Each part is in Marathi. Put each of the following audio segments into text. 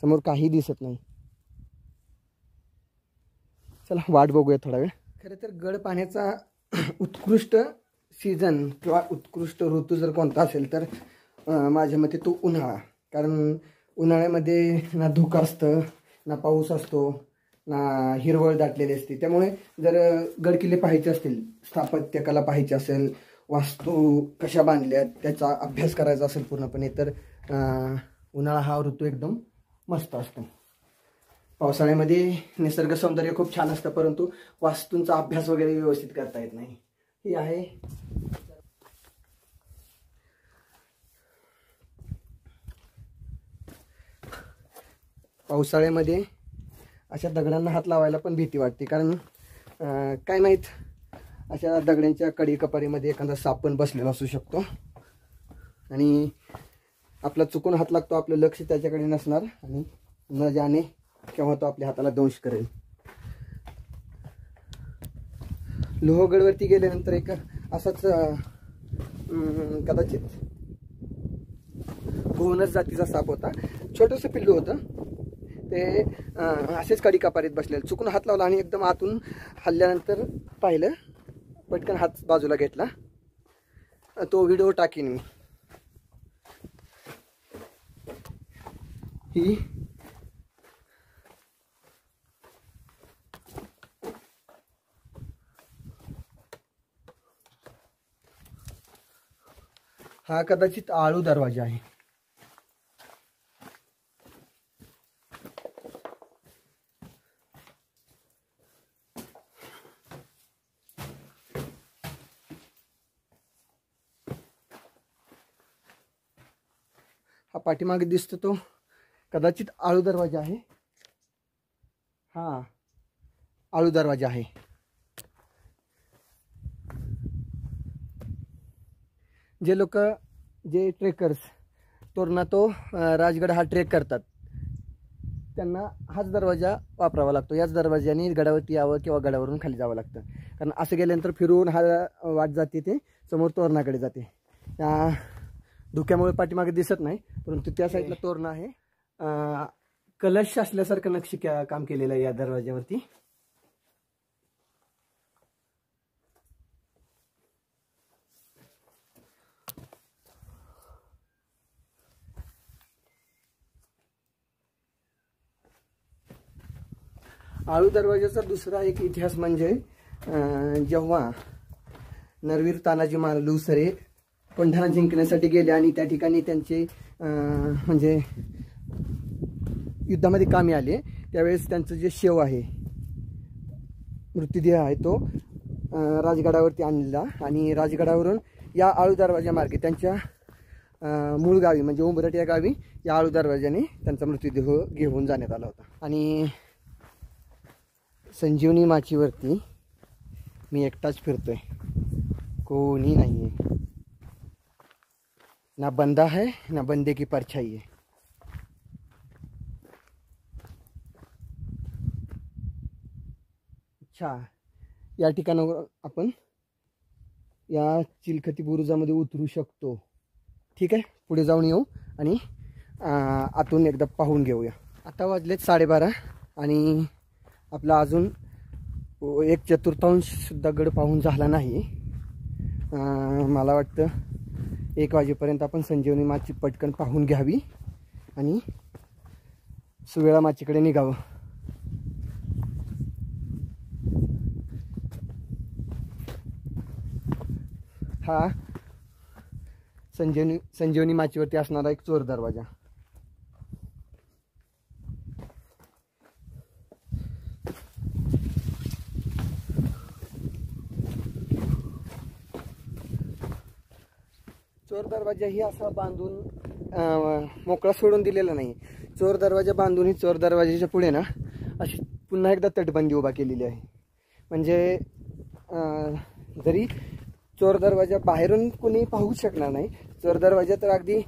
समोर काही दिसत नाही. चला वाट बघूया थोडा वेळ. खरं तर गड पाहण्याचा उत्कृष्ट सीझन किंवा उत्कृष्ट ऋतू जर कोणता असेल तर माझ्या मते तो उन्हाळा. कारण उन्हाळ्यामध्ये ना धुकं असतं, ना पाऊस असतो, ना हिरवळ दाटलेली असते. त्यामुळे जर गडकिल्ले पाहायचे असतील, स्थापत्यकला पाहायची असेल, वास्तू कशा बांधल्यात त्याचा अभ्यास करायचा असेल पूर्णपणे, तर उन्हाळा हा ऋतू एकदम मस्त असतो. पावसाळ्यामध्ये निसर्ग सौंदर्य खूप छान असतं, परंतु वास्तूंचा अभ्यास वगैरे व्यवस्थित करता येत नाही. ही आहे पावसाळ्यामध्ये अशा दगडांना हात लावायला पण भीती वाटते. कारण काय माहीत, अशा दगडांच्या कडी कपारीमध्ये एखादा साप पण बसलेला असू शकतो आणि आपला चुकून हात लागतो, आपलं लक्ष त्याच्याकडे नसणार आणि न जाणे केव्हा तो आपल्या हाताला दंश करेल. लोहगडवरती गेल्यानंतर एक असाच कदाचित गोवनस जातीचा साप होता. छोटंसं पिल्लू होतं ते, असेच कडी कपारीत बसलेलं. चुकून हात लावला आणि एकदम आतून हल्ल्यानंतर पाहिलं, पटकन हात बाजूला घेतला. तो व्हिडिओ टाकीन मी. ही हा कदाचित आळू दरवाजा आहे. हा पाठीमागे दिसतो तो कदाचित आळू दरवाजा आहे. हा आळू दरवाजा आहे. जे लोक, जे ट्रेकर्स तोरणा तो राजगड हा ट्रेक करतात, त्यांना हाच दरवाजा वापरावा लागतो. याच दरवाज्याने गडावरती यावं किंवा गडावरून खाली जावं लागतं. कारण असं गेल्यानंतर फिरून हा वाट जाते, ते समोर तोरणाकडे जाते. त्या धुक्यामुळे पाठीमागे दिसत नाही, परंतु त्या साईडला तोरणा आहे. कलश असल्यासारखं नक्षी काम केलेलं आहे या दरवाज्यावरती. आळू दरवाजाचा दुसरा एक इतिहास म्हणजे जेव्हा नरवीर तानाजी लुसरे पंढरा जिंकण्यासाठी गेले आणि त्या ठिकाणी त्यांचे म्हणजे युद्धामध्ये कामी आले, त्यावेळेस त्यांचं जे शेव आहे, मृत्यूदेह आहे, तो राजगडावरती आणला आणि राजगडावरून या आळू दरवाजा मार्गे त्यांच्या मूळ गावी म्हणजे उंबरट या गावी या आळू दरवाजाने त्यांचा मृत्यूदेह घेऊन जाण्यात आला होता. आणि संजीवनी माचीवरती मी एकटाच फिरतोय, कोणी नाही आहे. ना बंदा है ना बंदे की परछाई है. अच्छा, या ठिकाणावर आपण या चिलखती बुरुजामध्ये उतरू शकतो. ठीक आहे, पुढे जाऊन येऊ आणि आतून एकदा पाहून घेऊया. आता वाजलेत 12:30 आणि आपला अजून 1/4 सुद्धा गड पाहून झाला नाही. मला वाटतं 1 वाजेपर्यंत आपण संजीवनी माची पटकन पाहून घ्यावी आणि सुवेळा माचीकडे निघावं. हा संजीवनी माचीवरती असणारा एक चोर दरवाजा. चोर दरवाजा ही असा बांधून मोकळा सोडून दिलेला नाही. चोर दरवाजा बांधून ही चोर दरवाजाच्या पुढे ना अशी पुन्हा एकदा तटबंदी उभा केलेली आहे. म्हणजे जरी चोर दरवाजा बाहेरून कोणी पाहू शकणार नाही. चोर दरवाजा तर अगदी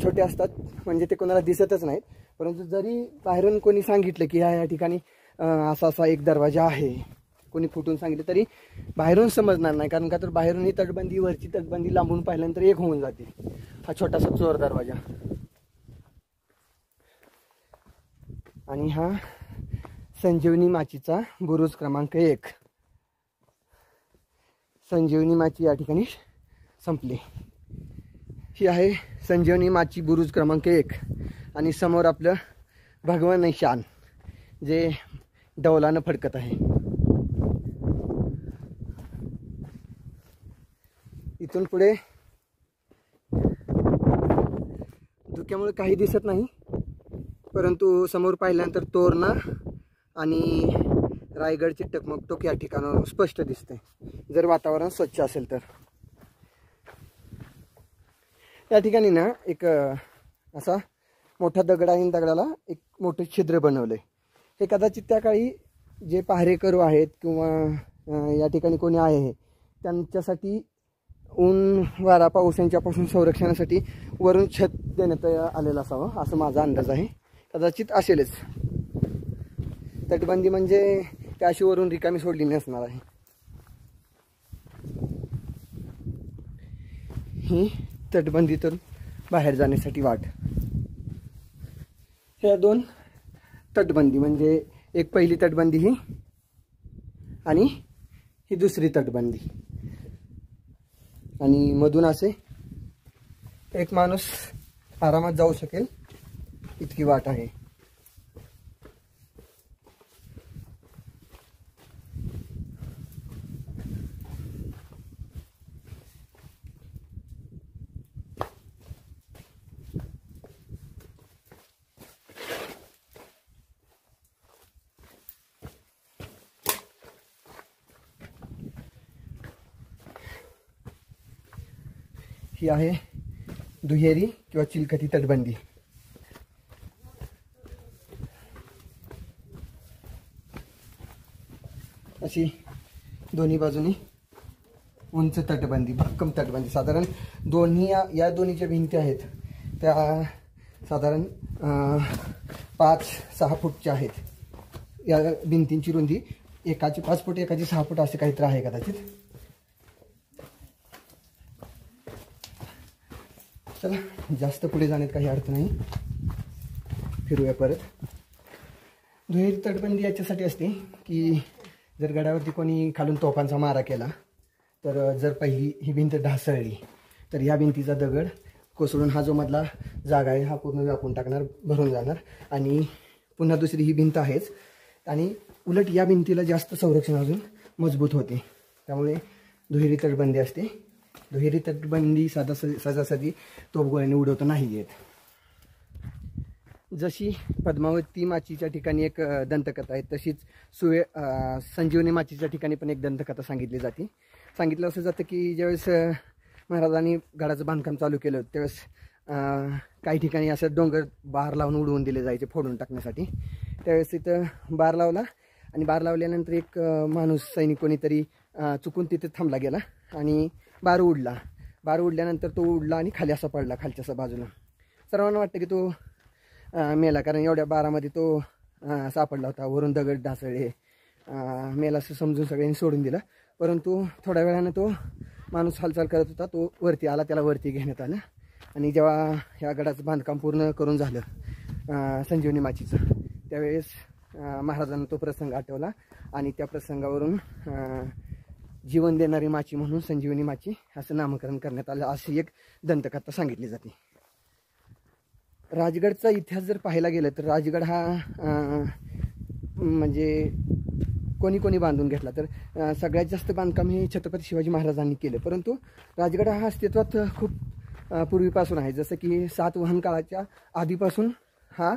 छोटे असतात, म्हणजे ते कोणाला दिसतच नाहीत. परंतु जरी बाहेरून कोणी सांगितलं की या ठिकाणी असा असा एक दरवाजा आहे, कोणी फुटून सांगितलं तरी बाहेरून समजणार नाही. कारण का तर बाहेरून ही तटबंदी, वरची तटबंदी लांबून पाहिल्यानंतर एक होऊन जाते. हा छोटासा चोर दरवाजा. आणि हा संजीवनी माचीचा बुरुज क्रमांक 1. संजीवनी माची या ठिकाणी संपली. ही आहे संजीवनी माची बुरुज क्रमांक 1. आणि समोर आपलं भगवान निशान जे डौलानं फडकत आहे. इथून पुढे धुक्यामुळे काही दिसत नाही, परंतु समोर पाहिल्यानंतर तोरणा आणि रायगडचे टकमकटोक या ठिकाणावर स्पष्ट दिसते, जर वातावरण स्वच्छ असेल तर. या ठिकाणी ना एक असा मोठा दगड आहे, दगडाला एक मोठे छिद्र बनवले. हे कदाचित त्या काळी जे पहारेकरू आहेत किंवा या ठिकाणी कोणी आहे त्यांच्यासाठी ऊन वारा पाऊस यांच्यापासून संरक्षणासाठी वरून छत देण्यात आलेलं असावं असं माझा अंदाज आहे. कदाचित असेलच. तटबंदी म्हणजे त्याशी वरून रिकामी सोडली नसणार आहे. ही तटबंदीतून बाहेर जाण्यासाठी वाट. ह्या 2 तटबंदी म्हणजे एक पहिली तटबंदी ही आणि ही दुसरी तटबंदी. आणि मधून असे एक माणूस आरामात जाऊ शकेल इतकी वाट आहे. ही आहे दुहेरी किंवा चिलखती तटबंदी. अशी दोन्ही बाजूनी उंच तटबंदी, भक्कम तटबंदी. साधारण दोन्ही या दोन्हीच्या भिंती आहेत त्या साधारण 5-6 फूटच्या आहेत. या भिंतींची रुंदी एकाची 5 फूट एकाची 6 फूट असे काहीतरी आहे कदाचित. चला जास्त पुढे जाण्यात काही अर्थ नाही, फिरूया परत. दुहेरी तटबंदी याच्यासाठी असते की जर गडावरती कोणी खालून तोफांचा मारा केला तर जर पहिली ही भिंत ढासळली तर ह्या भिंतीचा दगड कोसळून हा जो मधला जागा आहे हा पूर्ण व्यापून टाकणार, भरून जाणार. आणि पुन्हा दुसरी ही भिंत आहेच आणि उलट या भिंतीला जास्त संरक्षण अजून मजबूत होते. त्यामुळे दुहेरी तटबंदी असते. दुहेरी तटबंदी सहजासहजी तोफगोळ्याने उडवता नाही येत. जशी पद्मावती माचीच्या ठिकाणी एक दंतकथा आहे तशीच संजीवनी माचीच्या ठिकाणी पण एक दंतकथा सांगितली जाते. सांगितलं असं जातं की ज्यावेळेस महाराजांनी गडाचं बांधकाम चालू केलं त्यावेळेस काही ठिकाणी असं डोंगर बार लावून उडवून दिले जायचे फोडून टाकण्यासाठी. त्यावेळेस तिथं बार लावला आणि बार लावल्यानंतर एक माणूस सैनिक कोणीतरी चुकून तिथे थांबला गेला आणि बार उडला. बार उडल्यानंतर तो उडला आणि खाली असा पडला खालच्या बाजूला. सर्वांना वाटतं की तो मेला, कारण एवढ्या बारामध्ये तो सापडला होता. वरून दगड ढासळले, मेला असं समजून सगळ्यांनी सोडून दिलं. परंतु थोड्या वेळानं तो माणूस हालचाल करत होता, तो वरती आला, त्याला वरती घेण्यात आलं. आणि जेव्हा ह्या गडाचं बांधकाम पूर्ण करून झालं संजीवनी माचीचं, त्यावेळेस महाराजांना तो प्रसंग आठवला आणि त्या प्रसंगावरून जीवन देणारी माची म्हणून संजीवनी माची असं नामकरण करण्यात आलं, अशी एक दंतकथा सांगितली जाते. राजगडचा इतिहास जर पाहायला गेलं तर राजगड हा म्हणजे कोणी कोणी बांधून घेतला तर सगळ्यात जास्त बांधकाम हे छत्रपती शिवाजी महाराजांनी केलं. परंतु राजगड हा अस्तित्वात खूप पूर्वीपासून आहे. जसं की सातवाहन काळाच्या आधीपासून हा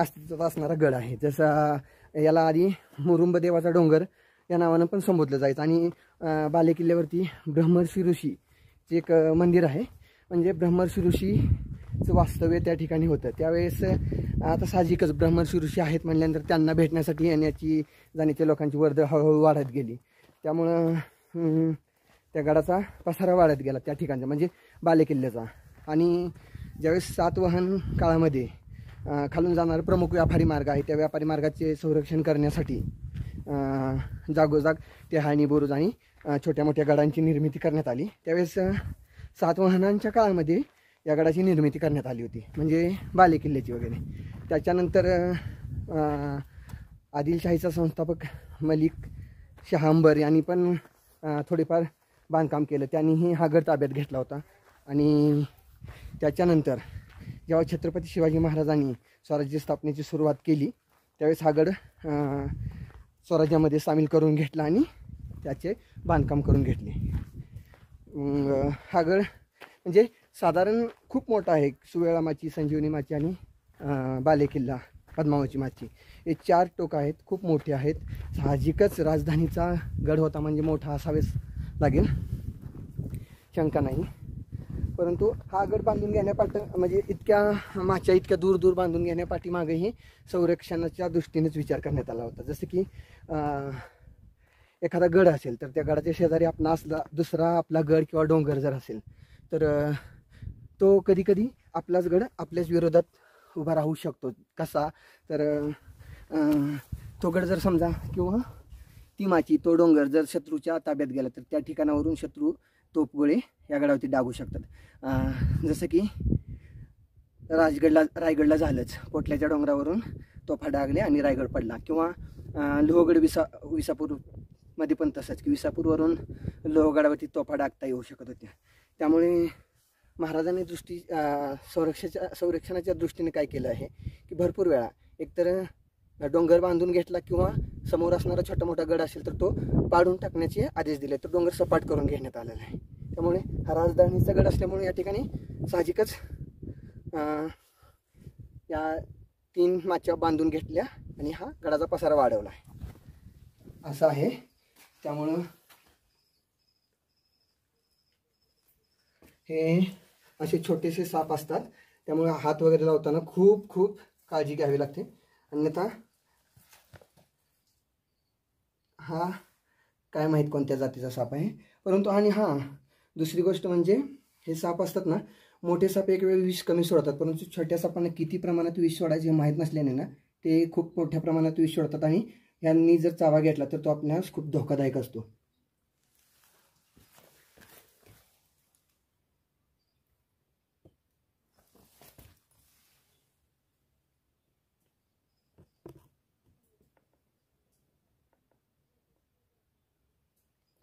अस्तित्वात असणारा गड आहे. जसा याला आधी मुरुंब देवाचा डोंगर या नावानं पण संबोधलं जायचं. आणि बालेकिल्ल्यावरती ब्रह्मर्षी ऋषीचे एक मंदिर आहे. म्हणजे ब्रह्मर्षी ऋषीचं वास्तव्य त्या ठिकाणी होतं. त्यावेळेस आता साहजिकच ब्रह्मर्षी ऋषी आहेत म्हणल्यानंतर त्यांना भेटण्यासाठी येण्याची जाण्याच्या लोकांची वर्दळ हळूहळू वाढत गेली. त्यामुळं त्या गडाचा पसारा वाढत गेला त्या ठिकाणचा, म्हणजे बालेकिल्ल्याचा. आणि ज्यावेळेस सातवाहन काळामध्ये खालून जाणारा प्रमुख व्यापारी मार्ग आहे, त्या व्यापारी मार्गाचे संरक्षण करण्यासाठी जागोजाग टेहाळणी बुरुज आणि छोट्या मोठ्या गडांची निर्मिती करण्यात आली. त्यावेळेस सातवाहनांच्या काळामध्ये या गडाची निर्मिती करण्यात आली होती, म्हणजे बालेकिल्ल्याची वगैरे. त्याच्यानंतर आदिलशाहीचा संस्थापक मलिक शाह अंबर यांनी पण थोडेफार बांधकाम केलं. त्यांनीही हा गड ताब्यात घेतला होता. आणि त्याच्यानंतर जेव्हा छत्रपती शिवाजी महाराजांनी स्वराज्य स्थापनेची सुरुवात केली त्यावेळेस हा गड स्वराज्यामध्ये सामील करून घेतला आणि त्याचे बांधकाम करून घेतले. हा गड म्हणजे साधारण खूप मोठा आहे. सुवेळा माची, संजीवनी माची आणि बालेकिल्ला, पद्मावती माची हे 4 टोक आहेत, खूप मोठे आहेत. साहजिकच राजधानीचा गड होता म्हणजे मोठा असावेच लागेल, शंका नाही. परंतु हा गड बांधून म्हणजे इतक्या माच्या इतक्या दूर दूर बांधून घेण्यापाठीमागेही संरक्षणाच्या दृष्टीनेच विचार करण्यात आला होता. जसं की एखादा गड असेल तर त्या गडाच्या शेजारी दुसरा आपला गड किंवा डोंगर जर असेल तर तो कधीकधी आपलाच गड आपल्याच विरोधात उभा राहू शकतो. कसा तर तो गड जर समजा किंवा ती माची, तो डोंगर जर शत्रूच्या ताब्यात गेला तर त्या ठिकाणावरून शत्रू तोफगोळे या गडावरती डागू शकतात. जसं की रायगडला झालंच, कोटल्याच्या डोंगरावरून तोफा डागले आणि रायगड पडला. किंवा लोहगड विसापूरमध्ये पण तसंच की विसापूरवरून लोहगडावरती तोफा डागता येऊ शकत होत्या. त्यामुळे महाराजांनी संरक्षणाच्या दृष्टीने काय केलं आहे की भरपूर वेळा एकतर डोंगर बांधून घेतला किंवा समोर असणारा छोटा मोठा गड असेल तर तो पाडून टाकण्याचे आदेश दिले. तो डोंगर सपाट करून घेण्यात आलेला आहे. त्यामुळे हा राजधानीचा गड असल्यामुळे या ठिकाणी साहजिकच या 3 माच्या बांधून घेतल्या आणि हा गडाचा पसारा वाढवला आहे असं आहे. त्यामुळं हे असे छोटेसे साप असतात, त्यामुळे हात वगैरे लावताना खूप खूप काळजी घ्यावी लागते. अन्यथा हा काय माहीत कोणत्या जातीचा साप आहे. परंतु आणि दुसरी गोष्ट म्हणजे हे साप असतात ना, मोठे साप एक वेळ विष कमी सोडतात, परंतु छोट्या सापांना किती प्रमाणात विष सोडायचे हे माहीत नसल्याने ना ते खूप मोठ्या प्रमाणात विष सोडतात आणि यांनी जर चावा घेतला तर तो आपल्यास खूप धोकादायक असतो.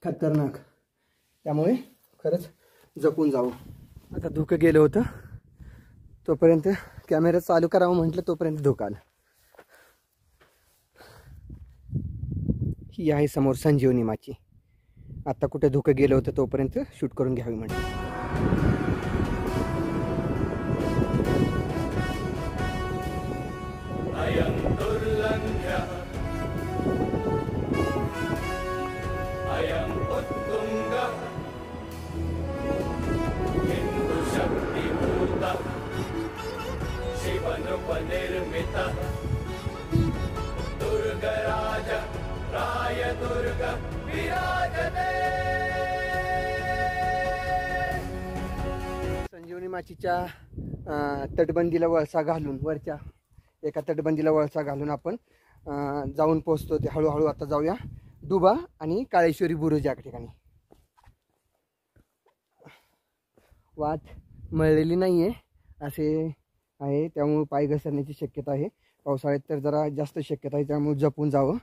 खतरनाक, त्यामुळे खरंच जपून जावं. आता धुकं गेलं होतं तोपर्यंत कॅमेरा चालू करावं म्हटलं तोपर्यंत धुकं आलं. ही आहे समोर संजीवनी माची. आता कुठे धुकं गेलं होतं तोपर्यंत शूट करून घ्यावी म्हटलं. संजीवनी माचीच्या तटबंदीला वळसा घालून, वरच्या एका तटबंदीला वळसा घालून आपण जाऊन पोहोचतो. ते हळूहळू आता जाऊया डुबा आणि काळेश्वरी बुरुज या ठिकाणी. वाट मळलेली नाही आहे असे आहे, त्यामुळे पाय घसरण्याची शक्यता आहे. पावसाळ्यात तर जरा जास्त शक्यता आहे, त्यामुळे जपून जावं.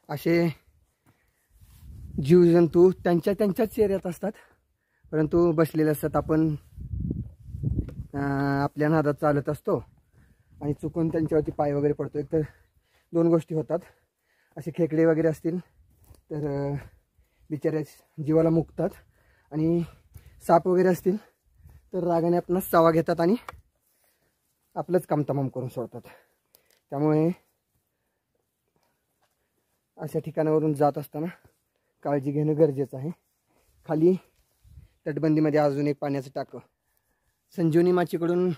असे जीवजंतू त्यांच्याच एरियात असतात, परंतु बसलेले असतात. आपण आपल्या नादात चालत असतो आणि चुकून त्यांच्यावरती पाय वगैरे पडतो. एक तर 2 गोष्टी होतात. असे खेकडे वगैरे असतील तर बिचाऱ्या जीवाला मुकतात, आणि साप वगैरे असतील तर रागाने आपणास चावा घेतात आणि आपलंच काम तमाम करून सोडतात. त्यामुळे अशा ठिकाणावरून जात असताना काळजी घेणं गरजेचं आहे. खाली तटबंदीमध्ये अजून एक पाण्याचं टाकं. संजीवनी माचीकडून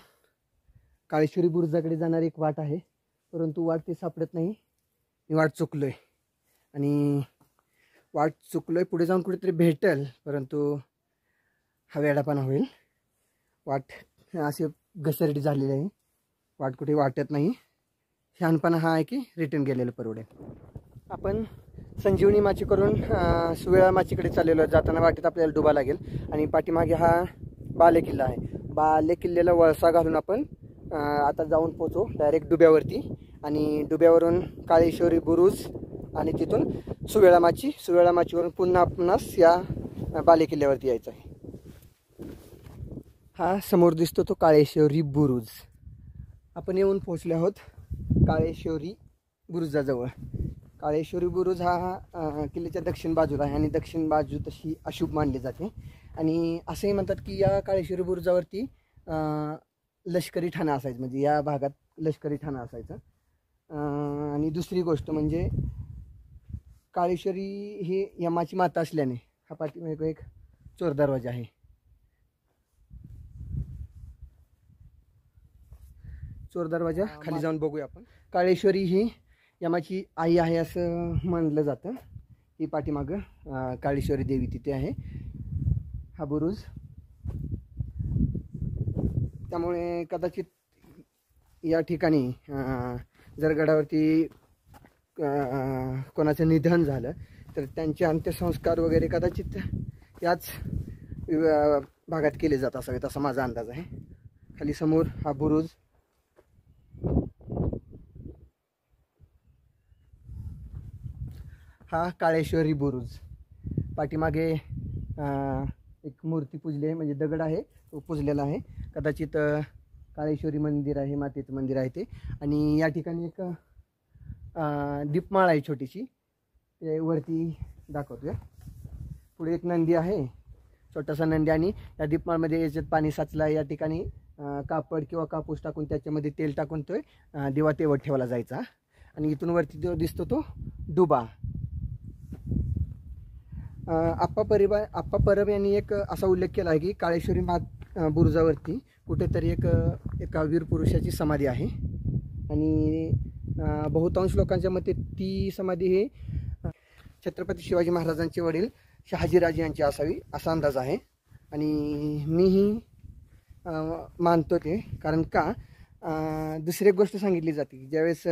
काळेश्वरी बुरुजाकडे जाणारी एक वाट आहे, परंतु वाट ती सापडत नाही. मी वाट चुकलोय आणि वाट चुकलोय. पुढे जाऊन कुठेतरी भेटेल, परंतु हा वेडापणा होईल. वाट अशी घसरडी झालेली आहे, वाट कुठे वाटत नाही. शहाणपणा हा आहे की रिटर्न गेलेलं परवडेल. आपण संजीवनी माची करून सुवेळा माचीकडे चाललेलो. जाताना वाटेत आपल्याला डुबा लागेल आणि पाठीमागे हा बालेकिल्ला आहे. बालेकिल्ल्याला वळसा घालून आपण आता जाऊन पोचू डायरेक्ट डुब्यावरती आणि डुब्यावरून काळेश्वरी बुरुज आणि तिथून सुवेळा माचीवरून पुन्हा आपणास या बालेकिल्ल्यावरती यायचं आहे. हा समोर दिसतो तो काळेश्वरी बुरुज. आपण येऊन पोचले आहोत काळेश्वरी बुरुजाजवळ. काळेश्वरी बुरुज हा किल्ल्याच्या दक्षिण बाजूला आहे आणि दक्षिण बाजू तशी अशुभ मानली जाते. आणि असंही म्हणतात की या काळेश्वरी बुरुजावरती लष्करी ठाणा असायचं, म्हणजे या भागात लष्करी ठाणा असायचं. आणि दुसरी गोष्ट म्हणजे काळेश्वरी ही यमाची माता असल्याने हा पाठीमागे एक चोर दरवाजा आहे. चोर दरवाजा खाली जाऊन बघूया आपण. काळेश्वरी ही यमाची आई आहे असं म्हणलं जातं. ही पाठीमागं काळेश्वरी देवी तिथे आहे, हा बुरुज. त्यामुळे कदाचित या ठिकाणी जर गडावरती कोणाचं निधन झालं तर त्यांचे अंत्यसंस्कार वगैरे कदाचित याच भागात केले जात असावेत असा माझा अंदाज आहे. खाली समोर हा बुरुज. हा काळेश्वरी बुरुज. पाठीमागे एक मूर्ती पुजली आहे, म्हणजे दगड आहे तो पुजलेला आहे. कदाचित काळेश्वरी मंदिर आहे, मातेचं मंदिर आहे ते. आणि या ठिकाणी एक दीपमाळ आहे छोटीशी, ते वरती दाखवतोय. पुढे एक नंदी आहे, छोटासा नंदी. आणि या दीपमाळमध्ये याच्यात पाणी साचलं आहे. या ठिकाणी कापड किंवा कापूस टाकून त्याच्यामध्ये तेल टाकून तो दिवा तेवत ठेवला जायचा. आणि इथून वरती दिसतो तो डुबा. आप्पा परब यांनी एक असा उल्लेख केला आहे की काळेश्वरी बुरुजावरती कुठेतरी एका वीर पुरुषाची समाधी आहे. आणि बहुतांश लोकांच्या मते ती समाधी ही छत्रपती शिवाजी महाराजांचे वडील शहाजीराजे यांची असावी असा अंदाज आहे. आणि मीही मानतो ते. कारण का दुसरी एक गोष्ट सांगितली जाते की ज्यावेळेस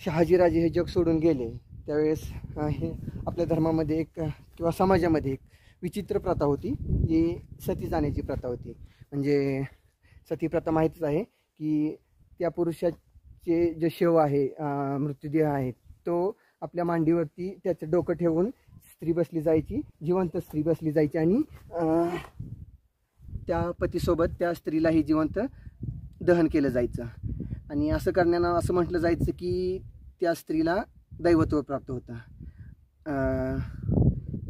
शहाजीराजे हे जग सोडून गेले त्यावेळेस हे आपल्या धर्मामध्ये एक किंवा समाजामध्ये एक विचित्र प्रथा होती, जी सती जाण्याची प्रथा होती. म्हणजे सती प्रथा माहीतच आहे की त्या पुरुषाचे जे शव आहे, मृत्यूदेह आहे, तो आपल्या मांडीवरती त्याचं डोकं ठेवून स्त्री बसली जायची, जिवंत स्त्री बसली जायची. आणि त्या पतीसोबत त्या स्त्रीलाही जिवंत दहन केलं जायचं. आणि असं करण्यानं असं म्हटलं जायचं की त्या स्त्रीला दैवत्व प्राप्त होतं.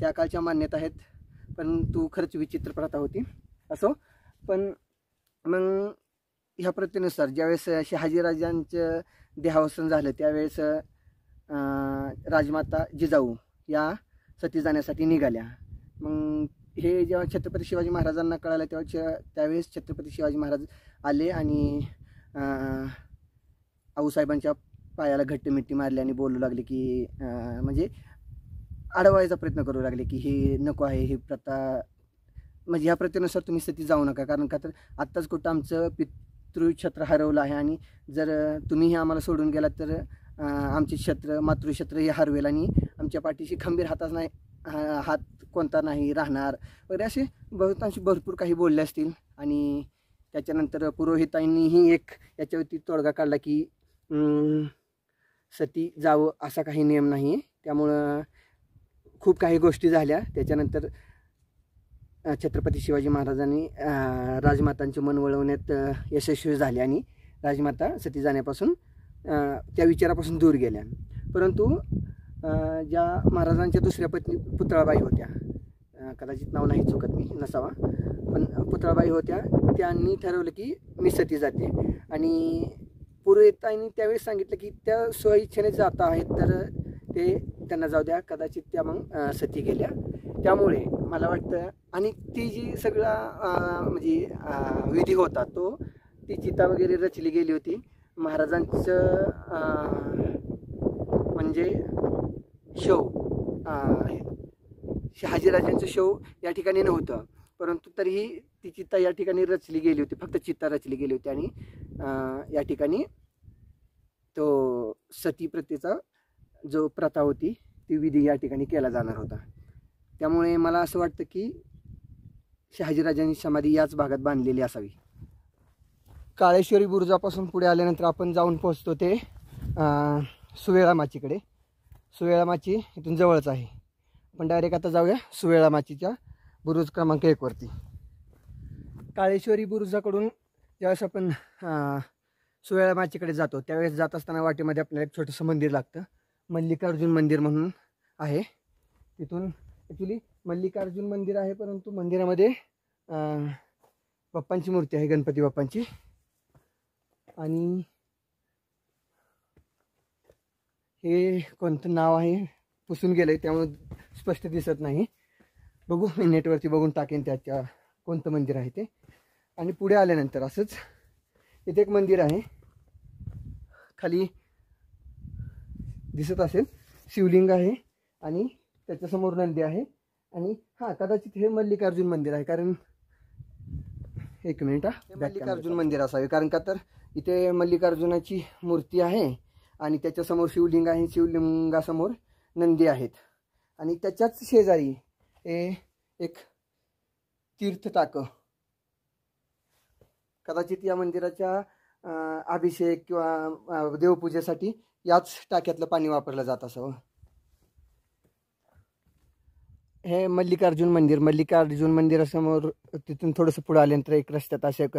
त्या काळच्या मान्यता आहेत, परंतु खरंच विचित्र प्रथा होती. असो, पण मग ह्या प्रथेनुसार ज्यावेळेस शहाजीराजांचं देहावसन झालं त्यावेळेस राजमाता जिजाऊ या सती जाण्यासाठी निघाल्या. मग हे जेव्हा छत्रपती शिवाजी महाराजांना कळालं त्यावेळेस छत्रपती शिवाजी महाराज आले आणि आऊसाहेबांच्या पायाला घट्ट मिठी मारली आणि बोलू लागले की म्हणजे अडवायचा प्रयत्न करू लागले की हे नको आहे, ही प्रथा, म्हणजे ह्या प्रथेनुसार तुम्ही सती जाऊ नका. कारण का तर आत्ताच कुठं आमचं पितृछत्र हरवलं आहे आणि जर तुम्हीही आम्हाला सोडून गेलात तर आमचे छत्र मातृछत्र हे हरवेल आणि आमच्या पाठीशी खंबीर हात कोणता नाही राहणार वगैरे असे बहुतांश भरपूर काही बोलले असतील. आणि त्याच्यानंतर पुरोहितांनीही एक याच्यावरती तोडगा काढला की सती जावं असा काही नियम नाही आहे. त्यामुळं खूप काही गोष्टी झाल्या. त्याच्यानंतर छत्रपती शिवाजी महाराजांनी राजमातांचे मन वळवण्यात यशस्वी झाले आणि राजमाता सती जाण्यापासून त्या विचारापासून दूर गेल्या. परंतु ज्या महाराजांच्या दुसऱ्या पत्नी पुतळाबाई होत्या, कदाचित नाव नाही चुकत मी नसावा, पण पुतळाबाई होत्या, त्यांनी ठरवलं की मी सती जाते. आणि पुरोहितांनी त्यावेळेस सांगितलं की त्या स्वइच्छेने जात आहेत तर ते त्यांना जाऊ द्या. कदाचित त्या मग सती गेल्या. त्यामुळे मला वाटतं आणि ती जी सगळा म्हणजे विधी होता तो ती चिता वगैरे रचली गेली होती. महाराजांचं म्हणजे शव शहाजीराजांचं शव या ठिकाणी नव्हतं, परंतु तरीही ती चिता या ठिकाणी रचली गेली होती. फक्त चिता रचली गेली होती आणि या ठिकाणी तो सती प्रथेचा जो प्रथा होती ती विधी या ठिकाणी केला जाणार होता. त्यामुळे मला असं वाटतं की शहाजीराजांनी समाधी याच भागात बांधलेली असावी. काळेश्वरी बुरुजापासून पुढे आल्यानंतर आपण जाऊन पोहोचतो ते सुवेळा माचीकडे. सुवेळा माची इथून जवळच आहे. आपण डायरेक्ट आता जाऊया सुवेळा माचीच्या बुरुज क्रमांक 1 वरती. काळेश्वरी बुरुजाकडून ज्यावेळेस आपण सुवेळा माचीकडे जातो त्यावेळेस जात असताना वाटेमध्ये आपल्याला एक छोटंसं मंदिर लागतं. मल्लिकार्जुन मंदिर म्हणून आहे. तिथून ॲक्च्युली मल्लिकार्जुन मंदिर आहे, परंतु मंदिरामध्ये बाप्पांची मूर्ती आहे, गणपती बाप्पांची. आणि हे कोणतं नाव आहे पुसून गेलं आहे त्यामुळे स्पष्ट दिसत नाही. बघू, मी नेटवरती बघून टाकेन त्याच्या कोणतं मंदिर आहे ते. आणि पुढे आल्यानंतर असंच इथे एक मंदिर आहे, खाली दिसत असेल शिवलिंग आहे आणि त्याच्यासमोर नंदी आहे. आणि हां, कदाचित हे मल्लिकार्जुन मंदिर आहे, कारण एक मिनिट, मल्लिकार्जुन मंदिर असावे, कारण का तर इथे मल्लिकार्जुनाची मूर्ती आहे आणि त्याच्यासमोर शिवलिंग आहे, शिवलिंगासमोर नंदी आहेत. आणि त्याच्याच शेजारी हे एक तीर्थटाकं, कदाचित या मंदिराच्या अभिषेक किंवा देवपूजेसाठी याच टाक्यातलं पाणी वापरलं जात असावं. हे मल्लिकार्जुन मंदिर. मल्लिकार्जुन मंदिरासमोर तिथून थोडंसं पुढं आल्यानंतर एक रस्त्यात असे एक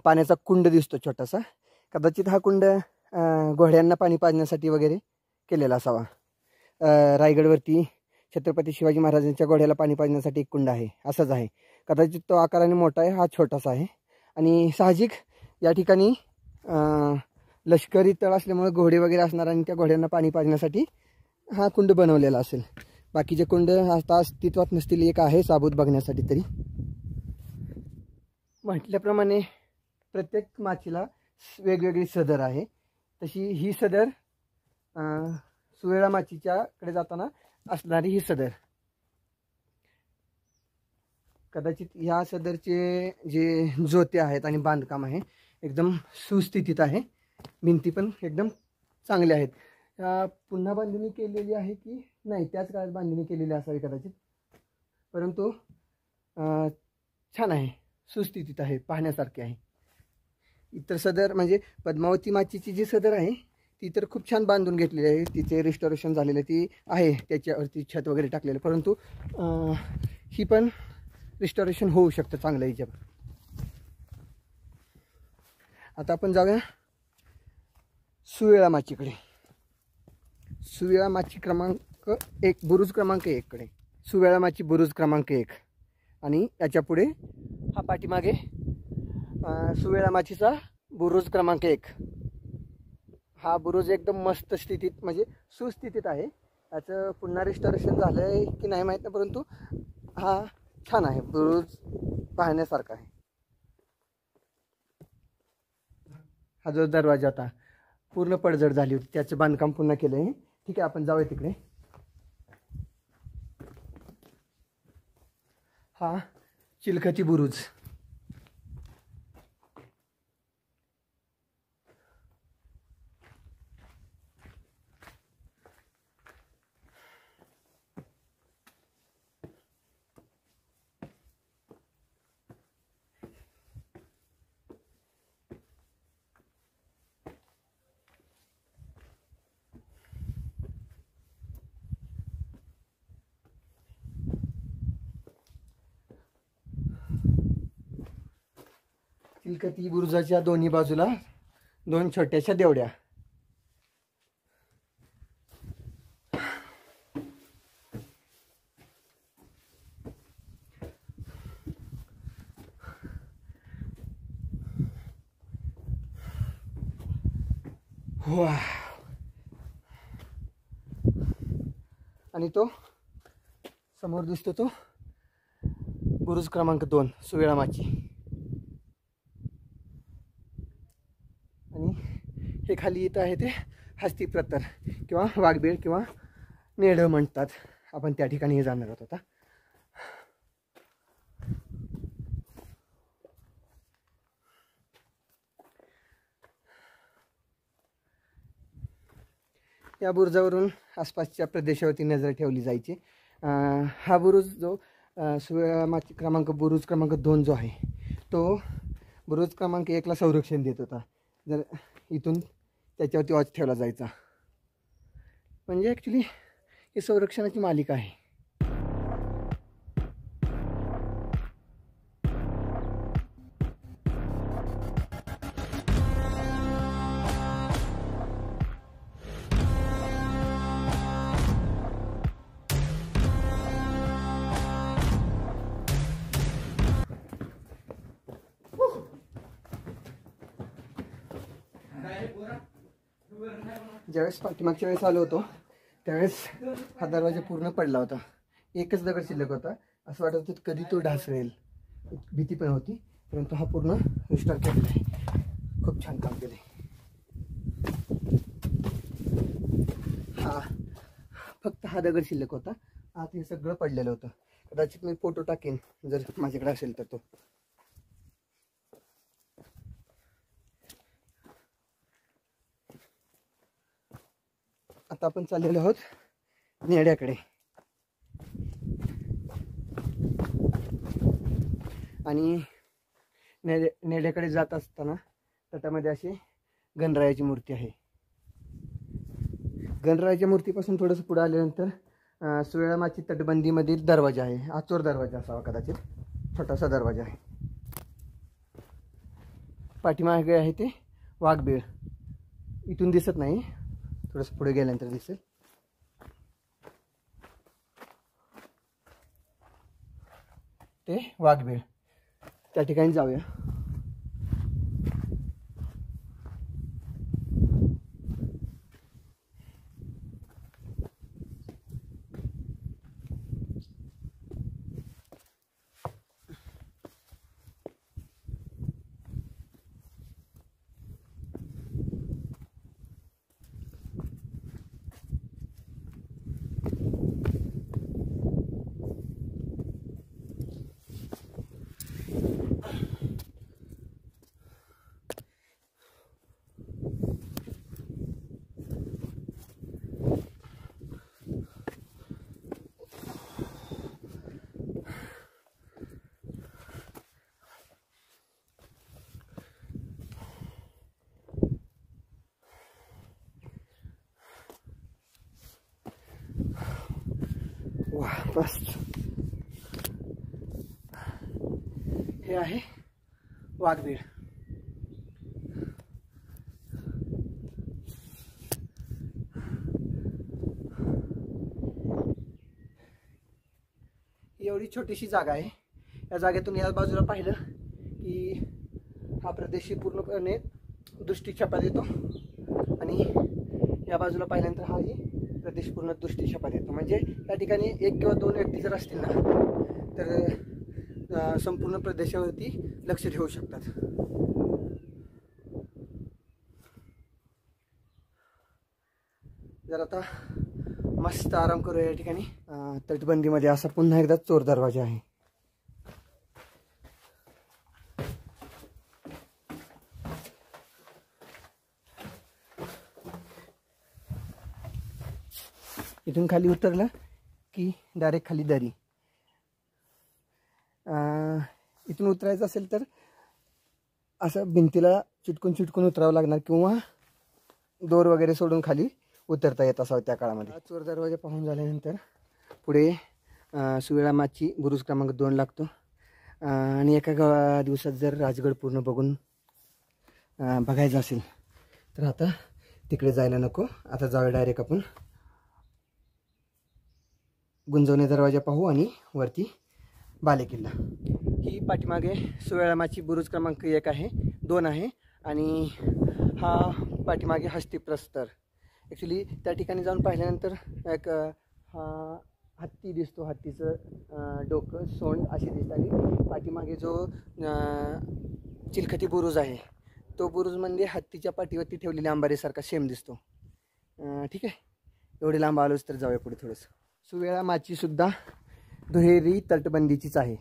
पाण्याचा कुंड दिसतो छोटासा. कदाचित हा कुंड घोड्यांना पाणी पाजण्यासाठी वगैरे केलेला असावा. रायगडवरती छत्रपती शिवाजी महाराजांच्या घोड्याला पाणी पाजण्यासाठी एक कुंड आहे, असंच आहे. कदाचित तो आकाराने मोठा आहे, हा छोटासा आहे. आणि साहजिक या ठिकाणी लष्करी तळ असल्यामुळे घोडे वगैरे असणार आणि त्या घोड्यांना पाणी पाजण्यासाठी हा कुंड बनवलेला असेल. बाकीचे कुंड आता अस्तित्वात नसतील, एक आहे साबूत बघण्यासाठी तरी. म्हटल्याप्रमाणे प्रत्येक माचीला वेगवेगळी सदर आहे, तशी ही सदर सुवेळा माचीच्याकडे जाताना असणारी ही सदर. कदाचित ह्या सदरचे जे जोते आहेत आणि बांधकाम आहे एकदम सुस्थितीत आहे. भिंती पण एकदम चांगल्या आहेत. पुन्हा बांधणी केलेली आहे की नाही, त्याच काळात बांधणी केलेली असावी कदाचित, परंतु छान आहे, सुस्थितीत आहे, पाहण्यासारखे आहे. इतर सदर म्हणजे पद्मावती माचीची जी सदर आहे ती तर खूप छान बांधून घेतलेली आहे, तिचे रिस्टोरेशन झालेलं ती आहे, त्याच्यावरती छत वगैरे टाकलेलं, परंतु ही पण रिस्टोरेशन होऊ शकतं चांगलं हिच्यावर. आता आपण जाऊया सुवेळा माचीकडे. सुवेळा माची क्रमांक 1, बुरुज क्रमांक 1 कडे. सुवेळा माची बुरुज क्रमांक 1 आणि याच्या पुढे हा पाठीमागे सुवेळा माचीचा बुरुज क्रमांक 1. हा बुरुज एकदम मस्त स्थितीत म्हणजे सुस्थितीत आहे. याचं पुन्हा रिस्टोरेशन झालं आहे की नाही माहीत नाही, परंतु हा छान आहे, बुरुज पाहण्यासारखा आहे. हा जो दरवाजा आता पूर्ण पडझड झाली होती त्याचं बांधकाम पुन्हा केलं आहे. ठीक आहे, आपण जाऊया तिकडे. हा चिलखती बुरुज. चिलखती बुरुजाच्या दोन्ही बाजूला 2 छोट्याशा देवड्या. आणि तो समोर दिसतो तो बुरुज क्रमांक 2 सुवेळा माची. आणि हे खाली इथं आहे ते हस्ती प्रतर किंवा वाघबीळ किंवा नेढं म्हणतात. आपण त्या ठिकाणी जाणार आहोत आता. या बुरुजावरून आसपासच्या प्रदेशावरती नजर ठेवली जायची. हा बुरुज जो सुवेळामाची बुरुज क्रमांक 2 जो आहे तो बुरुज क्रमांक 1ला संरक्षण देत होता. जर इथून त्याच्यावरती वॉच ठेवला जायचा. म्हणजे ॲक्च्युली ही संरक्षणाची मालिका आहे. ज्यावेळेस पाठीमागच्या वेळेस आलो होतो त्यावेळेस हा दरवाजा पूर्ण पडला होता. एकच दगड शिल्लक होता. असं वाटत होतं कधी तो ढासळेल, भीती पण होती. परंतु हा पूर्ण रिस्टोर केलेला आहे. खूप छान काम केले. फक्त हा दगड शिल्लक होता. आत हे सगळं पडलेलं होतं. कदाचित मी फोटो टाकेन जर माझ्याकडे असेल तर तो. आता आपण चाललेलो आहोत नेड्याकडे. आणि नेड्याकडे जात असताना तटामध्ये अशी गणरायाची मूर्ती आहे. गणरायाच्या मूर्तीपासून थोडंसं पुढे आल्यानंतर सुवेळामाची तटबंदीमधील दरवाजा आहे. आचोर दरवाजा असावा कदाचित. छोटासा दरवाजा आहे. पाठीमागे आहे ते वाघबीळ. इथून दिसत नाही, थोडंसं पुढे गेल्यानंतर दिसेल. ते वाघबीळ. त्या ठिकाणी जाऊया. मस्त. हे आहे वाघबीळ. एवढी छोटीशी जागा आहे. या जागेतून या बाजूला पाहिलं की हा प्रदेश पूर्णपणे दृष्टीक्षेपात येतो आणि या बाजूला पाहिल्यानंतर हाही प्रदेश पूर्ण दृष्टीक्षेपात येतो. म्हणजे त्या ठिकाणी 1 किंवा 2 व्यक्ती जर असतील ना तर संपूर्ण प्रदेशावरती लक्ष ठेवू शकतात. जर आता मस्त आराम करूया या ठिकाणी. तटबंदीमध्ये असा पुन्हा एकदा चोर दरवाजा आहे. इथून खाली उतरलं की डायरेक्ट खाली दरी. इथून उतरायचं असेल तर असं भिंतीला चिटकून उतरावं लागणार किंवा दोर वगैरे सोडून खाली उतरता येत असावं त्या काळामध्ये. चोर दरवाजा पाहून झाल्यानंतर पुढे सुवेळामाची बुरुज क्रमांक 2 लागतो. आणि एका दिवसात जर राजगड पूर्ण बघायचं असेल तर आता तिकडे जायला नको. आता जाऊया डायरेक्ट आपण गुंजवणे दरवाजा पाहू आणि वरती बालेकिल्ला. ही पाठीमागे सुवेळामाची बुरुज क्रमांक 1 आहे, 2 आहे आणि हा पाठीमागे हस्तिप्रस्तर. ॲक्च्युली त्या ठिकाणी जाऊन पाहिल्यानंतर एक हा हत्ती दिसतो. हत्तीचं डोकं सोंड अशी दिसतं. आणि पाठीमागे जो चिलखती बुरुज आहे तो बुरुज म्हणजे हत्तीच्या पाठीवरती ठेवलेल्या अंबारीसारखा सेम दिसतो. ठीक आहे, एवढे लांब आलोच तर जाऊया पुढे थोडंसं. सुवेळामाची सुद्धा दुहेरी तटबंदीचीच आहे.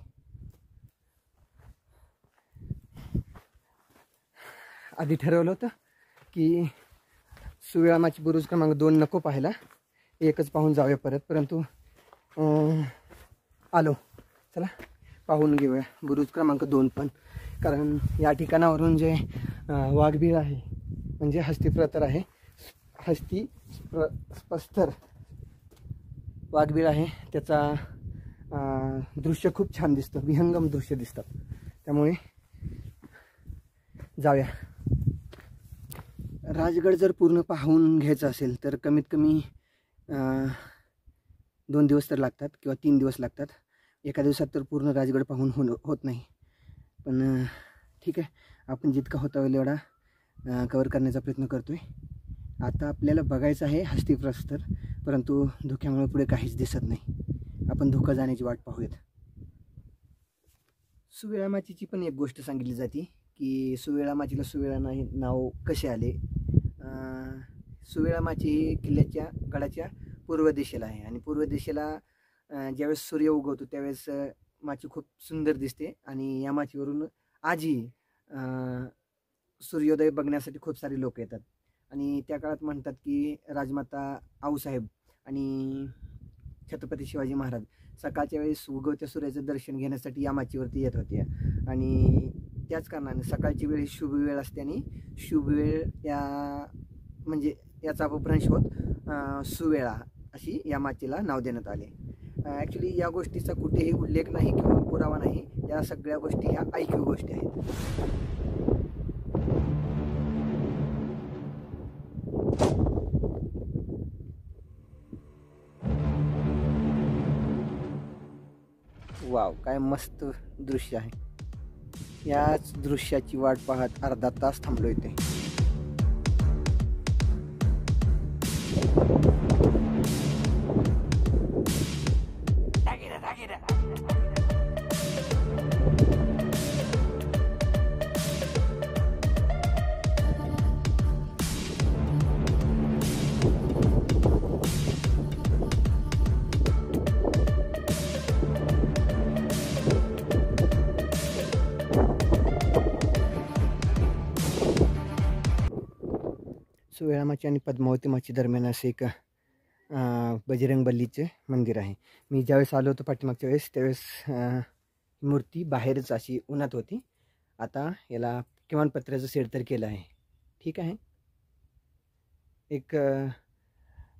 आधी ठरवलं होतं की सुवेळामाची बुरुज क्रमांक 2 नको पाहायला, एकच पाहून जाऊया परत, परंतु आलो, चला पाहून घेऊया बुरुज क्रमांक 2 पण. कारण या ठिकाणावरून जे वाघबीळ आहे म्हणजे हस्तीप्रतर आहे, हस्तीप्रस्तर वाघबीळ आहे, त्याचा दृश्य खूप छान दिसतं, विहंगम दृश्य दिसतात. त्यामुळे जाऊया. राजगड जर पूर्ण पाहून घ्यायचं असेल तर कमीत कमी 2 दिवस तर लागतात किंवा 3 दिवस लागतात. एका दिवसात तर पूर्ण राजगड पाहून होत नाही. पण ठीक आहे, आपण जितका होता होईल एवढा कवर करण्याचा प्रयत्न करतो आहे. आता आपल्याला बघायचं आहे हस्तीप्रस्तर, परंतु धुक्यामुळे पुढे काहीच दिसत नाही. आपण धुकं जाण्याची वाट पाहूयात. सुवेळामाचीची पण एक गोष्ट सांगितली जाते की सुवेळामाचीला सुवेळा नाव कसे आले. सुवेळामाची ही किल्ल्याच्या गडाच्या पूर्व दिशेला आहे आणि पूर्व दिशेला ज्यावेळेस सूर्य उगवतो त्यावेळेस माची खूप सुंदर दिसते आणि या माचीवरून आजही सूर्योदय बघण्यासाठी खूप सारे लोक येतात. आणि त्या काळात म्हणतात की राजमाता आऊसाहेब आणि छत्रपती शिवाजी महाराज सकाळच्या वेळेस उगवत्या सूर्याचं दर्शन घेण्यासाठी या माचीवरती येत होते. आणि त्याच कारणाने सकाळची वेळ ही शुभ वेळ असते आणि शुभ वेळ या म्हणजे याचा अपभ्रंश होत सुवेळा अशी या माचीला नाव देण्यात आले. ॲक्च्युली या गोष्टीचा कुठेही उल्लेख नाही किंवा पुरावा नाही. या सगळ्या गोष्टी ह्या ऐकीव गोष्टी आहेत. वाव, काय मस्त दृश्य आहे. याच दृश्याची वाट पाहत अर्धा तास थांबलो इथे. सुवेळामाची आणि पद्मावती माची दरम्यान असे एक बजरंगबलीचे मंदिर आहे. मी ज्यावेळेस आलो होतो पाठीमागच्या वेळेस त्यावेळेस मूर्ती बाहेरच अशी उन्हात होती. आता याला किमान पत्र्याचं शेड तर केलं आहे. ठीक आहे. एक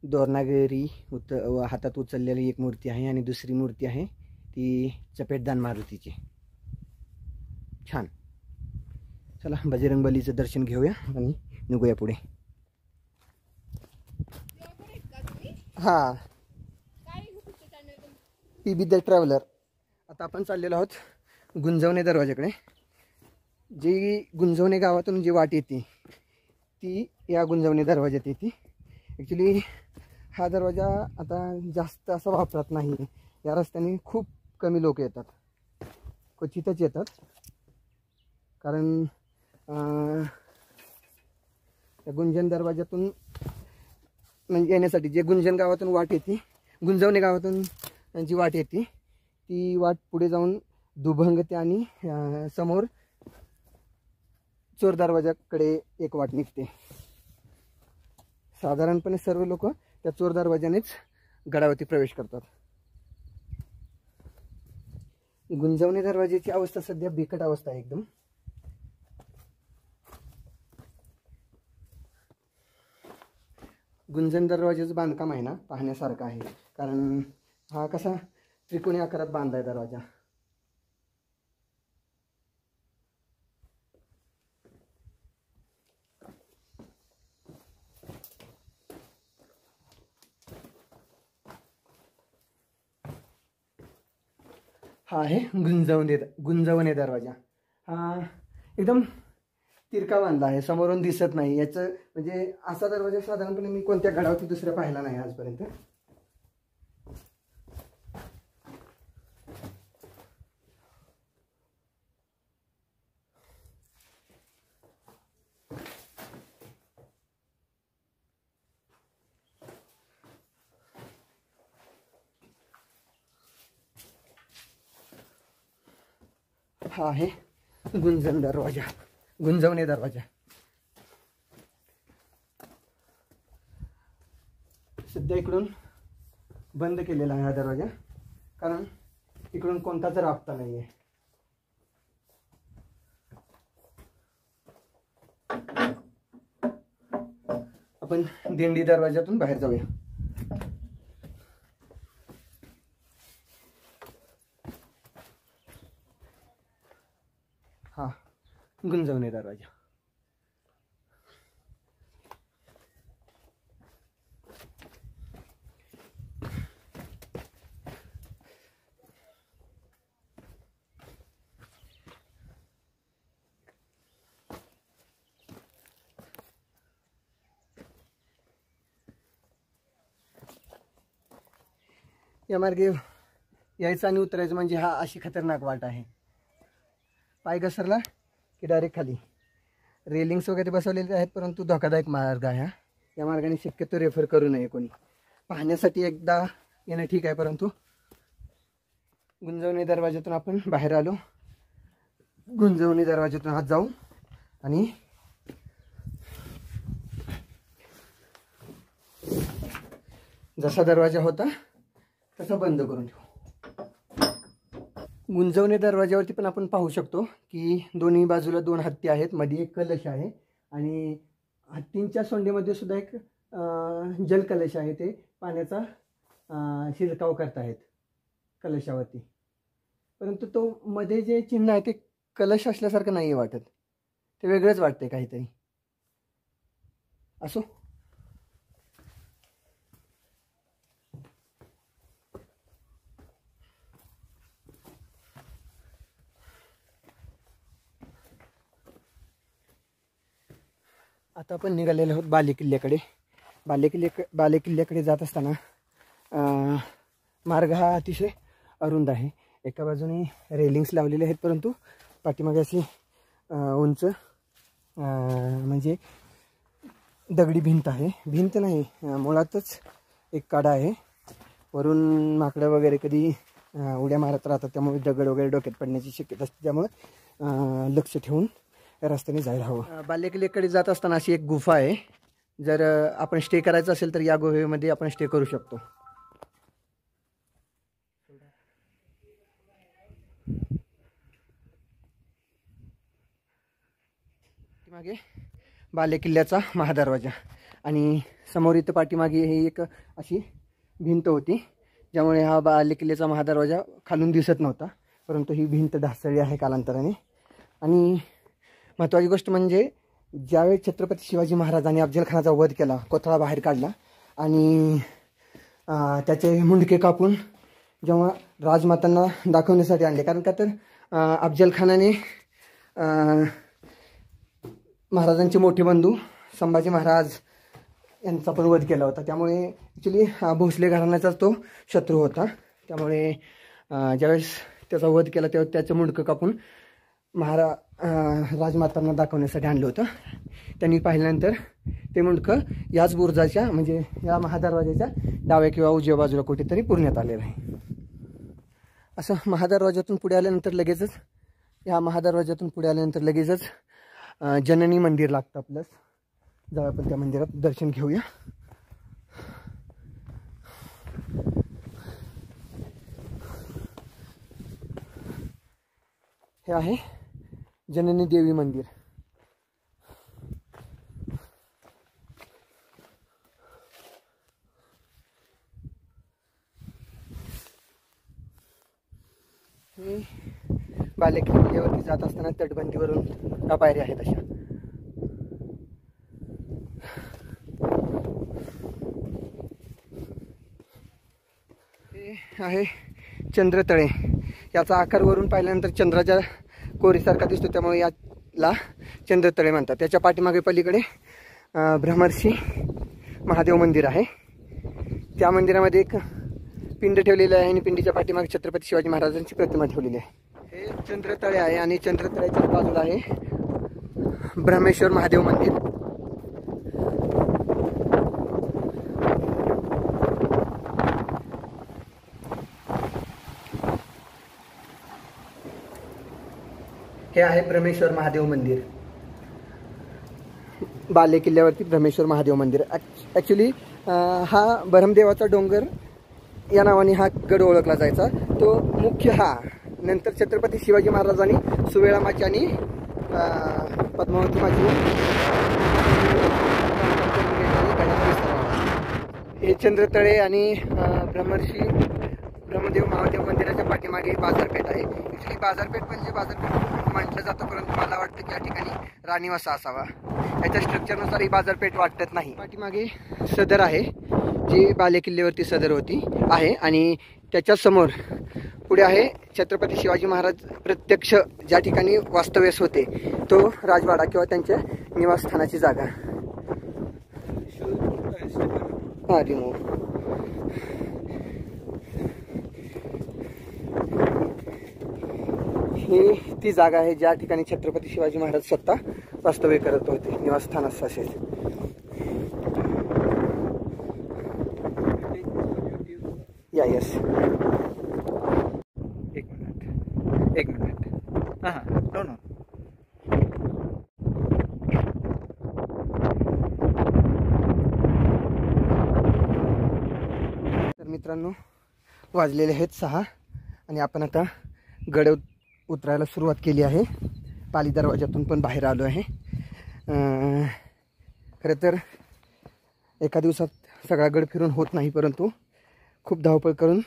दोरनागिरी हातात उचललेली एक मूर्ती आहे आणि दुसरी मूर्ती आहे ती चपेटदान मारुतीची. छान. चला बजरंगबलीचं दर्शन घेऊया आणि निघूया पुढे. हां, PB द ट्रॅव्हलर. आता आपण चाललेलो आहोत गुंजवणे दरवाजाकडे. जी गुंजवणे गावातून जी वाट येते ती या गुंजवणे दरवाजात येते. ॲक्च्युली हा दरवाजा आता जास्त असा वापरत नाही. या रस्त्याने खूप कमी लोक येतात, क्वचितच येतात. कारण या गुंजन दरवाजातून म्हणजे येण्यासाठी जे गुंजन गावातून वाट येते, गुंजवणे गावातून जी वाट येते ती वाट पुढे जाऊन दुभंगते आणि समोर चोर दरवाजाकडे एक वाट निघते. साधारणपणे सर्व लोक त्या चोर दरवाजानेच गडावरती प्रवेश करतात. गुंजवणे दरवाजाची अवस्था सध्या बिकट अवस्था आहे एकदम. गुंजन दरवाजाचं बांधकाम आहे ना पाहण्यासारखं आहे. कारण हा कसा त्रिकोणी आकारात बांधलाय दरवाजा. हा आहे गुंजवणे दरवाजा. हा एकदम तिरका बांधला आहे, समोरून दिसत नाही. याचं म्हणजे असा दरवाजा साधारणपणे मी कोणत्या गडावरती दुसऱ्या पाहिला नाही आजपर्यंत. हा आहे गुंजवणे दरवाजा. सध्या इकडून बंद केलेला आहे हा दरवाजा, कारण इकडून कोणताच राबता नाही आहे. आपण दिंडी दरवाजातून बाहेर जाऊया. हा गुंजवणे दरवाजा. या मार्गे यायचं आणि उतरायचं म्हणजे हा अशी खतरनाक वाट आहे. पाय घसरला की डायरेक्ट खाली. रेलिंग्स वगैरे बसवलेले आहेत, परंतु धोकादायक मार्ग आहे हा. या मार्गाने शक्यतो रेफर करू नये कोणी. पाहण्यासाठी एकदा येणं ठीक आहे, परंतु गुंजवणी दरवाजातून आपण बाहेर आलो. गुंजवणी दरवाजातून आत जाऊ आणि जसा दरवाजा होता तसा बंद करून ठेवू. गुंजवणे दरवाजावरती पण आपण पाहू शकतो की दोन्ही बाजूला 2 हत्ती आहेत, मध्ये एक कलश आहे आणि हत्तींच्या सोंडीमध्ये सुद्धा एक जलकलश आहे. ते पाण्याचा शिरकाव करतायत कलशावरती, परंतु तो मध्ये जे चिन्ह आहे ते कलश असल्यासारखं नाही वाटत, ते वेगळंच वाटतंय काहीतरी. असो, आता आपण निघालेलो आहोत बालेकिल्ल्याकडे. बालेकिल्ल्याकडे जात असताना मार्ग हा अतिशय अरुंद आहे. एका बाजूने रेलिंग्स लावलेले आहेत, परंतु पाठीमागे अशी उंच म्हणजे दगडी भिंत आहे. भिंत नाही, मुळातच एक काडा आहे. वरून माकडं वगैरे कधी उड्या मारत राहतात, त्यामुळे दगड वगैरे डोक्यात पडण्याची शक्यता असते. त्यामुळे लक्ष ठेवून रस्त्याने जायला हवं. बालेकिल्ल्याकडे जात असताना अशी एक गुफा आहे. जर आपण स्टे करायचं असेल तर या गुहेमध्ये आपण स्टे करू शकतो. मागे बालेकिल्ल्याचा महादरवाजा आणि समोर इथं पाठीमागे ही एक अशी भिंत होती, ज्यामुळे हा बालेकिल्ल्याचा महादरवाजा खालून दिसत नव्हता, परंतु ही भिंत ढासळली आहे कालांतराने. आणि महत्त्वाची गोष्ट म्हणजे ज्यावेळी छत्रपती शिवाजी महाराजांनी अफजलखानाचा वध केला, कोथळा बाहेर काढला आणि त्याचे मुंडके कापून जेव्हा राजमातांना दाखवण्यासाठी आणले, कारण का तर अफजलखानाने महाराजांचे मोठे बंधू संभाजी महाराज यांचा पण वध केला होता. त्यामुळे ॲक्च्युली भोसले घराण्याचा तो शत्रू होता. त्यामुळे ज्यावेळेस त्याचा वध केला तेव्हा त्याचं मुंडकं कापून राजमातांना दाखवण्यासाठी आणलं होतं. त्यांनी पाहिल्यानंतर ते मुंडकं याच बुरुजाच्या म्हणजे या महादरवाजाच्या डाव्या किंवा उजव्या बाजूला कुठेतरी पुरण्यात आलेलं आहे. असं महादरवाजातून पुढे आल्यानंतर लगेचच जननी मंदिर लागतं आपलं. जाऊ आपण त्या मंदिरात दर्शन घेऊया. हे आहे जननी देवी मंदिर. हे बालेकिल्ल्यावरती जात असताना तटबंदीवरून पायऱ्या आहेत अशा. हे आहे चंद्रतळे. याचा आकार वरून पाहिल्यानंतर चंद्राच्या कोरीसारखा दिसतो, त्यामुळे याला चंद्रतळे म्हणतात. त्याच्या पाठीमागे पलीकडे ब्रह्मर्षी महादेव मंदिर आहे. त्या मंदिरामध्ये एक पिंड ठेवलेलं आहे आणि पिंडीच्या पाठीमागे छत्रपती शिवाजी महाराजांची प्रतिमा ठेवलेली आहे. हे चंद्रतळे आहे आणि चंद्रतळ्याच्या बाजूला आहे ब्रह्मेश्वर महादेव मंदिर. हे आहे ब्रह्मेश्वर महादेव मंदिर. बालेकिल्ल्यावरती ब्रह्मेश्वर महादेव मंदिर. ॲक्च्युली हा ब्रह्मदेवाचा डोंगर या नावाने हा गड ओळखला जायचा. तो मुख्य हा नंतर छत्रपती शिवाजी महाराजांनी सुवेळा माची आणि पद्मावती माची हे चंद्रतळे आणि ब्रह्मदेव महादेव मंदिराच्या पाठीमागे बाजारपेठ आहे. ॲक्च्युली बाजारपेठ म्हणजे बाजारपेठ म्हटलं जातं, परंतु मला वाटतं की या ठिकाणी राणीवासा असावा. याच्या स्ट्रक्चरनुसार ही बाजारपेठ वाटत नाही. पाठीमागे सदर आहे, जी बालेकिल्ल्यावरती सदर आहे आणि त्याच्या समोर पुढे आहे छत्रपती शिवाजी महाराज प्रत्यक्ष ज्या ठिकाणी वास्तव्यास होते तो राजवाडा किंवा त्यांच्या निवासस्थानाची जागा. हा रिमूव्ह. ही ती जागा आहे ज्या ठिकाणी छत्रपती शिवाजी महाराज स्वतः वास्तव्य करत होते, निवासस्थान असं असेल. यस, एक मिनिट. हां नो. तर मित्रांनो, वाजलेले आहेत 6 आणि आपण आता गड उतरायला सुरुवात केली आहे. पाली दरवाजातून पण बाहेर आलो आहे. खरं तर एका दिवसात सगळा गड फिरून होत नाही, परंतु खूप धावपळ करून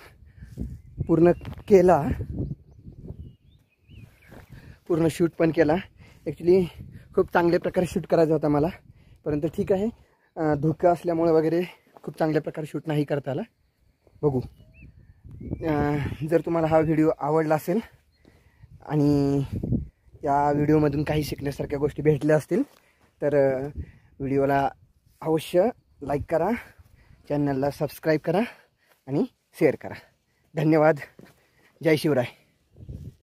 पूर्ण शूट पण केला. ॲक्च्युली खूप चांगल्या प्रकारे शूट करायचा होता मला, परंतु ठीक आहे, धोका असल्यामुळे वगैरे खूप चांगल्या प्रकारे शूट नाही करता आला. बघू. जर तुम्हाला हा व्हिडिओ आवडला असेल आणि या व्हिडिओमधून काही शिकण्यासारख्या गोष्टी भेटल्या असतील तर व्हिडिओला अवश्य लाईक करा, चॅनलला सबस्क्राईब करा आणि शेअर करा. धन्यवाद. जय शिवराय.